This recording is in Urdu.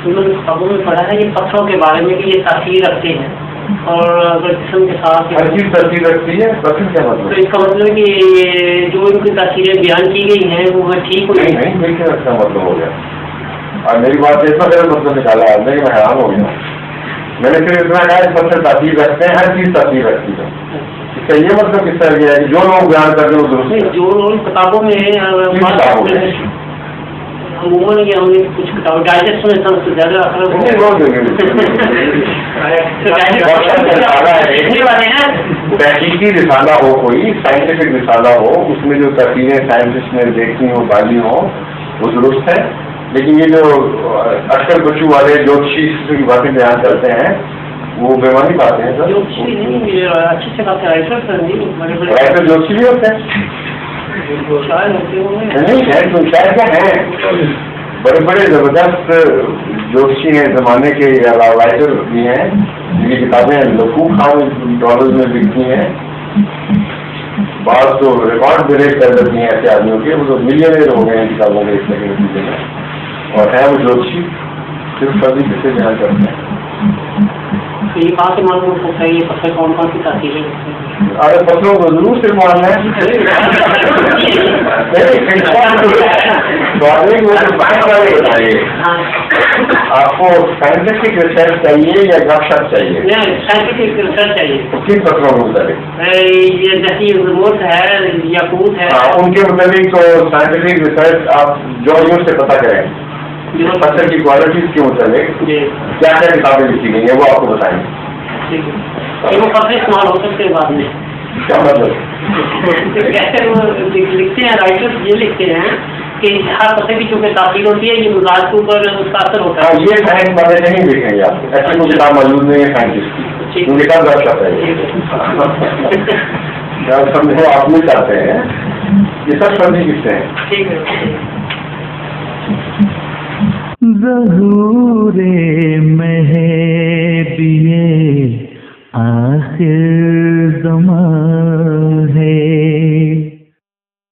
انہوں نے کتابوں میں پڑھا ہے یہ پتھروں کے بارے میں کہ یہ تاثیر رکھتے ہیں اور اگر جسم کے ساتھ ہر چیز تاثیر رکھتی ہے. پتھر کیا مطلب؟ تو اس کا مطلب کہ جو ان کی تاثیریں بیان کی گئی ہیں وہ ٹھیک ہوئی نہیں بالکل اچھا مطلب ہو گیا. اور میری بات اتنا غلط مطلب نکالا آپ نے کہ میں حیران ہو گیا. میں نے صرف اتنا کہا پتھر تاثیر رکھتے ہیں, ہر چیز تاثیر رکھتی ہے. اس کا یہ مطلب کس طرح ہے کہ جو لوگ بیان کرتے ہیں وہ درست ہے. جو کتابوں میں عموماً یہ ہم نے کچھ کتاب ڈائجسٹ میں سب سے زیادہ تحقیقی رسالہ ہو, کوئی سائنٹیفک رسالہ ہو, اس میں جو تحقیقیں سائنٹسٹ نے دیکھی ہوں ڈالی ہوں وہ درست ہے. لیکن یہ جو اکثر بچوں والے جوتشی کی باتیں بیان کرتے ہیں وہ بیمانی باتیں ہیں سر. اچھی سے بات ہے رائٹر جوتشی بھی ہوتے ہیں نہیں شاید کیا ہیں, بڑے بڑے زبردست جوتشی ہیں زمانے کے رائٹر بھی ہیں جن کی کتابیں لکھو خان ڈالرز میں بکتی ہیں. بعض تو ریکارڈ بریک کر دیتی ہیں ایسے آدمیوں کے, وہ تو ملینئر ہو گئے ہیں کتابوں کے اس کے نتیجے میں. اور ہے وہ جوتشی صرف سبھی کسے بیان کرتے ہیں. یہ بات معلوم ہوتا ہے یہ پتھر کون کون سی تاثیریں ہوتی ہیں. ارے پتھروں کو ضرور صرف ماننا ہے. آپ کو سائنٹیفک ریسرچ چاہیے یا گپ شپ چاہیے؟ سائنٹیفک ریسرچ چاہیے. کن پتھروں کے مطابق؟ یہ جیسی ریموٹ ہے یاقوت ہے ان کے مطابق تو سائنٹیفک ریسرچ آپ جو سے پتہ کریں پتھر کی کوالٹیز کے متعلق کیا کیا کتابیں لکھی گئی ہیں وہ آپ کو بتائیں گے. وہ پتھر استعمال ہو سکتے ہیں بعد میں. کیا مطلب؟ کیسے وہ لکھتے ہیں رائٹر یہ لکھتے ہیں کہ ہر پتھر کی چونکہ تاثیر ہوتی ہے یہ مزاج کے اوپر اس کا اثر ہوتا ہے. یہ سائنس والے نہیں لکھیں گے آپ کو, ایسی کوئی کتاب موجود نہیں ہے سائنٹسٹ کی ان کے ساتھ رکھ سکتا ہے. سمجھو آپ نہیں چاہتے ہیں یہ سب سمجھ کس سے ہیں. ٹھیک ہے. ظہور مہر